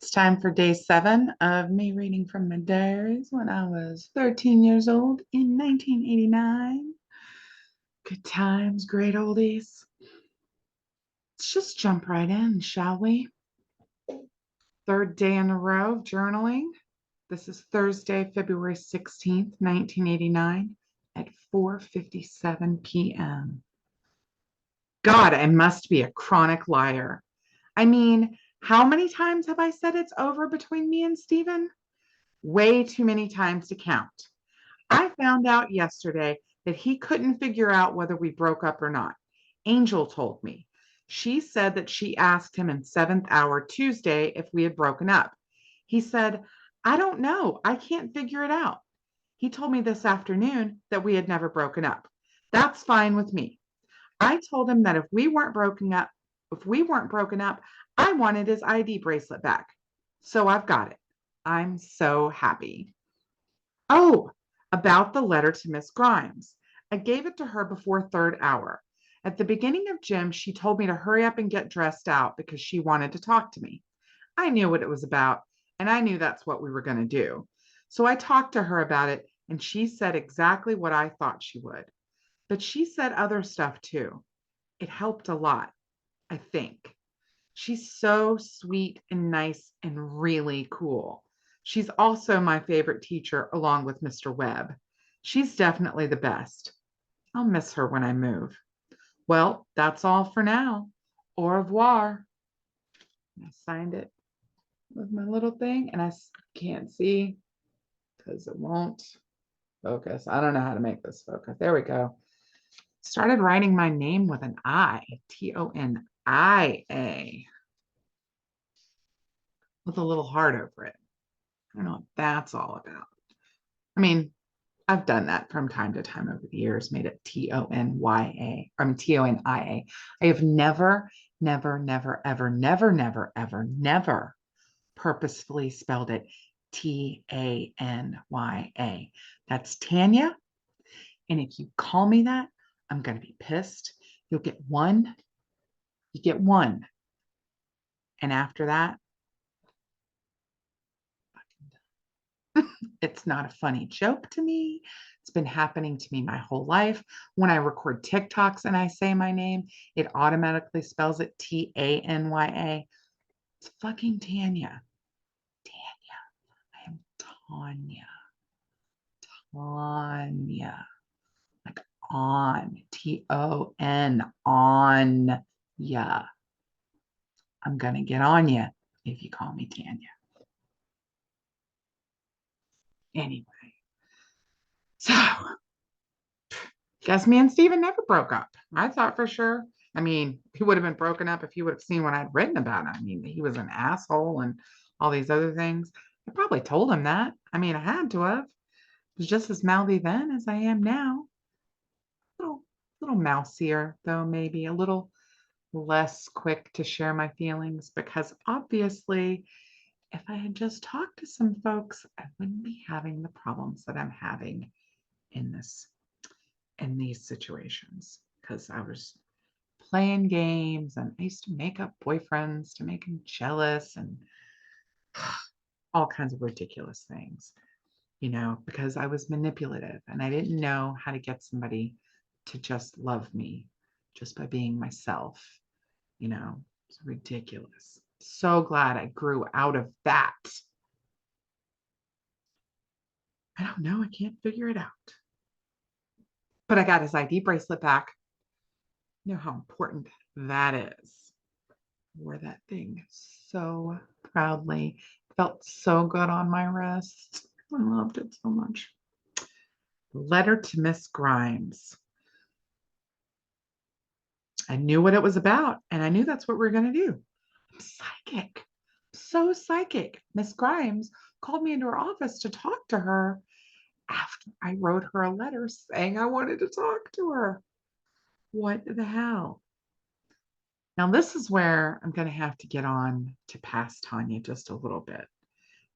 It's time for day 7 of me reading from my diaries when I was 13 years old in 1989. Good times, great oldies. Let's just jump right in, shall we? Third day in a row of journaling. This is Thursday, February 16th, 1989 at 4:57 p.m. God, I must be a chronic liar. I mean, how many times have I said it's over between me and Steven? Way too many times to count. I found out yesterday that he couldn't figure out whether we broke up or not. Angel told me. She said that she asked him in seventh hour Tuesday if we had broken up. He said, I don't know. I can't figure it out. He told me this afternoon that we had never broken up. That's fine with me. I told him that if we weren't broken up, I wanted his ID bracelet back. So I've got it. I'm so happy. Oh, about the letter to Miss Grimes. I gave it to her before third hour. At the beginning of gym, she told me to hurry up and get dressed out because she wanted to talk to me. I knew what it was about, and I knew that's what we were going to do. So I talked to her about it, and she said exactly what I thought she would. But she said other stuff too. It helped a lot, I think. She's so sweet and nice and really cool. She's also my favorite teacher, along with Mr. Webb. She's definitely the best. I'll miss her when I move. Well, that's all for now. Au revoir. I signed it with my little thing, and I can't see because it won't focus. I don't know how to make this focus. There we go. Started writing my name with an I, Tonia, with a little heart over it. I don't know what that's all about. I mean, I've done that from time to time over the years, made it Tonya. Tonia. I have never, never, never, ever, never, never, ever, never purposefully spelled it Tanya. That's Tanya. And if you call me that, I'm going to be pissed. You'll get one. You get one. And after that, it's not a funny joke to me. It's been happening to me my whole life. When I record TikToks and I say my name, it automatically spells it Tanya. It's fucking Tanya. Tanya. I am Tonya. Tonya. Like on. On. Yeah. I'm going to get on you if you call me Tanya. Anyway. So guess me and Steven never broke up. I thought for sure. I mean, he would have been broken up if he would have seen what I'd written about him. I mean, he was an asshole and all these other things. I probably told him that. I mean, I had to have. I was just as mouthy then as I am now. Little, little mousier, though, maybe a little less quick to share my feelings because obviously, if I had just talked to some folks, I wouldn't be having the problems that I'm having in this in these situations because I was playing games and I used to make up boyfriends to make him jealous and all kinds of ridiculous things, because I was manipulative and I didn't know how to get somebody to just love me just by being myself. It's ridiculous. So glad I grew out of that. I don't know. I can't figure it out. But I got his ID bracelet back. You know how important that is. Wore that thing so proudly. Felt so good on my wrist. I loved it so much. Letter to Miss Grimes. I knew what it was about, and I knew that's what we were going to do. I'm psychic. So psychic. Miss Grimes called me into her office to talk to her after I wrote her a letter saying I wanted to talk to her. What the hell? Now, this is where I'm going to have to get on to past Tonya just a little bit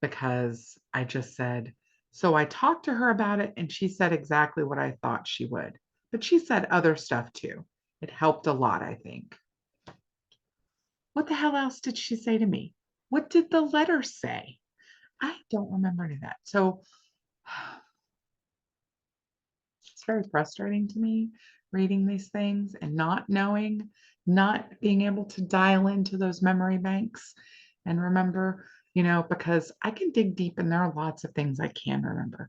because I just said, so I talked to her about it and she said exactly what I thought she would. But she said other stuff too. It helped a lot, I think. What the hell else did she say to me? What did the letter say? I don't remember any of that. So it's very frustrating to me reading these things and not knowing, not being able to dial into those memory banks and remember, because I can dig deep and there are lots of things I can remember.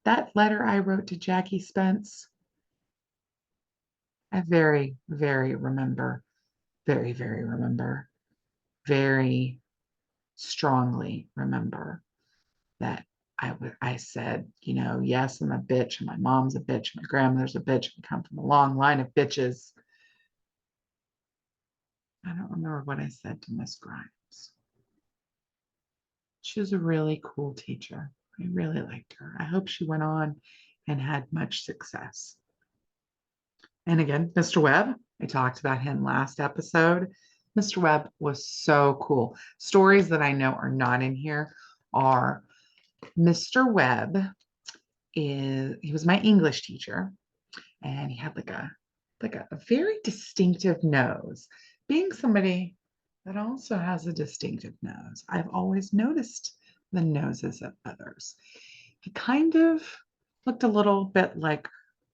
That letter I wrote to Jackie Spence, I very, very remember, very, very remember, very strongly remember that I said, yes, I'm a bitch, and my mom's a bitch, my grandmother's a bitch. We come from a long line of bitches. I don't remember what I said to Miss Grimes. She was a really cool teacher. I really liked her. I hope she went on and had much success. And again, Mr. Webb, I talked about him last episode. Mr. Webb was so cool. Stories that I know are not in here are Mr. Webb he was my English teacher, and he had like a very distinctive nose. Being somebody that also has a distinctive nose, I've always noticed the noses of others. He kind of looked a little bit like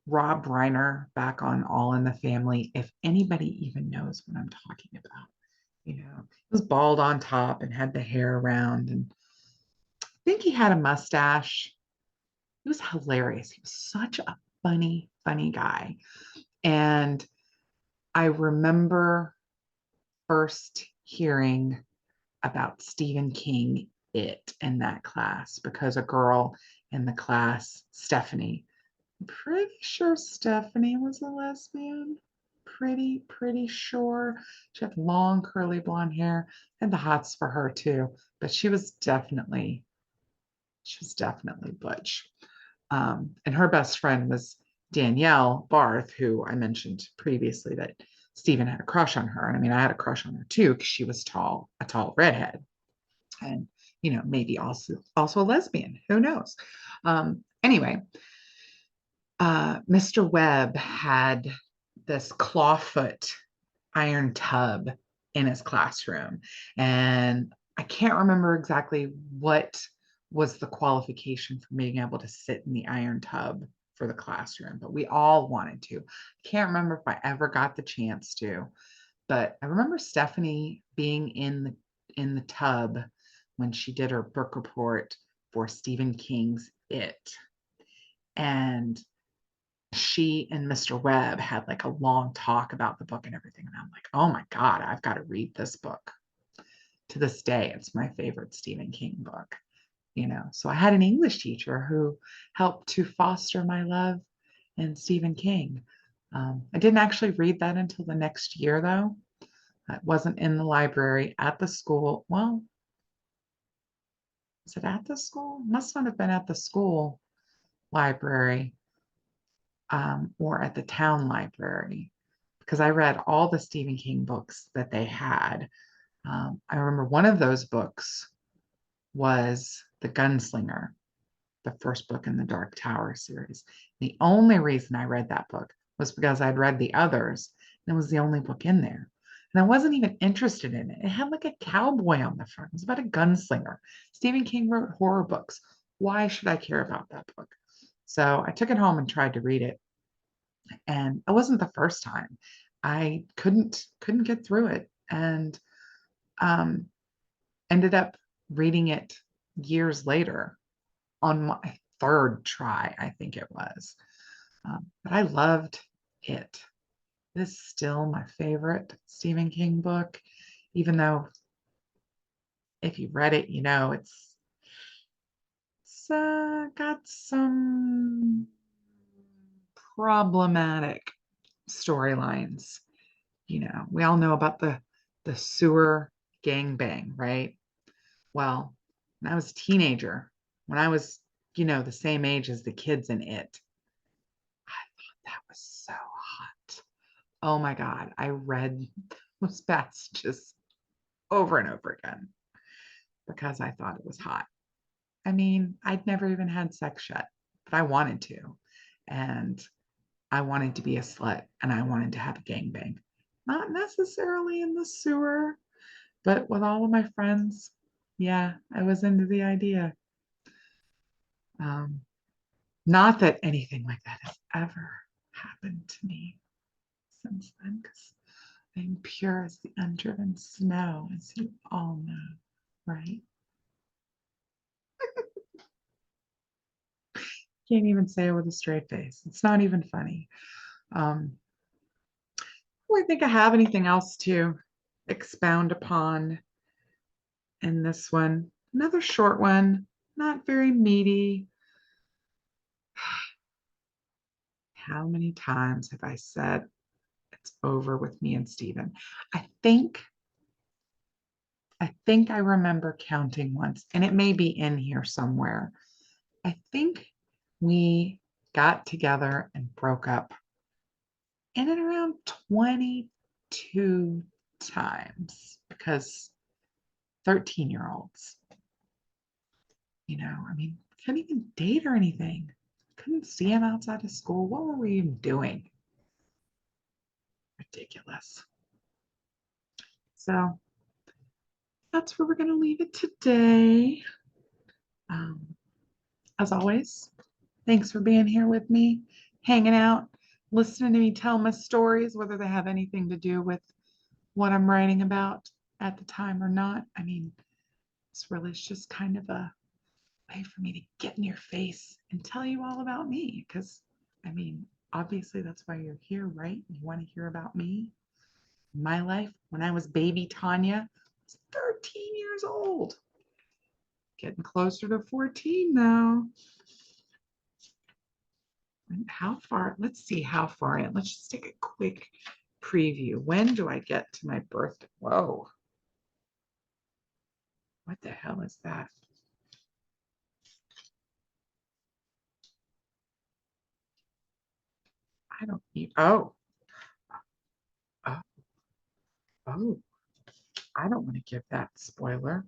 Rob Reiner back on All in the Family, if anybody even knows what I'm talking about. He was bald on top and had the hair around, and I think he had a mustache. He was hilarious. He was such a funny, funny guy. And I remember first hearing about Stephen King, It, in that class because a girl in the class, Stephanie, I'm pretty sure Stephanie was a lesbian. Pretty sure. She had long curly blonde hair and the hots for her too, but she was definitely butch. And her best friend was Danielle Barth, who I mentioned previously that Stephen had a crush on her. And I mean, I had a crush on her too, because she was a tall redhead. And, maybe also a lesbian. Who knows? Anyway, Mr. Webb had this clawfoot iron tub in his classroom. And I can't remember exactly what was the qualification for being able to sit in the iron tub for the classroom, but we all wanted to. I can't remember if I ever got the chance to, but I remember Stephanie being in the tub when she did her book report for Stephen King's It. And she and Mr. Webb had like a long talk about the book and everything. And I'm like, oh my God, I've got to read this book. To this day, it's my favorite Stephen King book. So I had an English teacher who helped to foster my love in Stephen King. I didn't actually read that until the next year, though. It wasn't in the library at the school. Well, was it at the school? Must not have been at the school library or at the town library because I read all the Stephen King books that they had. I remember one of those books was The Gunslinger, the first book in the Dark Tower series. The only reason I read that book was because I'd read the others, and it was the only book in there. And I wasn't even interested in it. It had like a cowboy on the front. It was about a gunslinger. Stephen King wrote horror books. Why should I care about that book? So I took it home and tried to read it. And it wasn't the first time. I couldn't get through it and um, ended up reading it years later on my third try, I think it was. But I loved it. It is still my favorite Stephen King book, even though if you've read it, it's got some problematic storylines. We all know about the sewer gangbang, right? Well, when I was a teenager, when I was, the same age as the kids in it, I thought that was so hot. Oh my God. I read those passages over and over again because I thought it was hot. I mean, I'd never even had sex yet, but I wanted to. And I wanted to be a slut and I wanted to have a gangbang. Not necessarily in the sewer, but with all of my friends. Yeah, I was into the idea. Um, Not that anything like that has ever happened to me since then, because I'm pure as the undriven snow, as you all know, right? Can't even say it with a straight face. It's not even funny. Um, I don't think I have anything else to expound upon in this one. Another short one, not very meaty. How many times have I said it's over with me and Steven? I think I remember counting once, and it may be in here somewhere. I think we got together and broke up in and around 22 times because 13-year-olds, I mean, couldn't even date or anything. Couldn't see him outside of school. What were we even doing? Ridiculous. So that's where we're going to leave it today. Um, as always, thanks for being here with me, hanging out, listening to me tell my stories, whether they have anything to do with what I'm writing about at the time or not. I mean, it's really just kind of a way for me to get in your face and tell you all about me. Because, I mean, obviously that's why you're here, right? You want to hear about me, my life when I was baby Tonya. I was 13 years old, getting closer to 14 now. And how far? Let's see how far in. Let's just take a quick preview. When do I get to my birthday? Whoa. What the hell is that? I don't need. Oh, oh. I don't want to give that spoiler.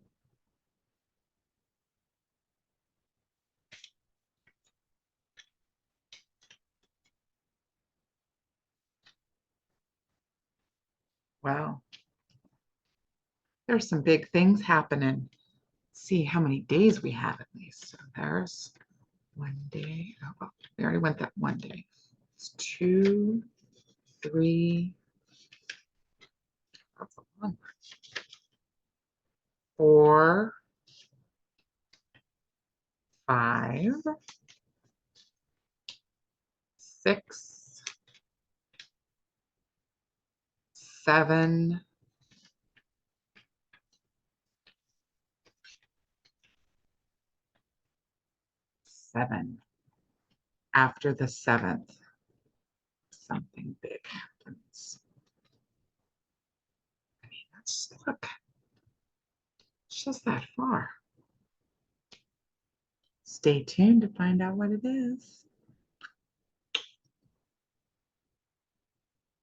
Well, there's some big things happening. See how many days we have at least. So there's one day. Oh, we already went that one day. It's 2, 3, that's a long one. 4, 5, 6, 7, 7. After the 7th, something big happens. I mean, look, it's just that far. Stay tuned to find out what it is.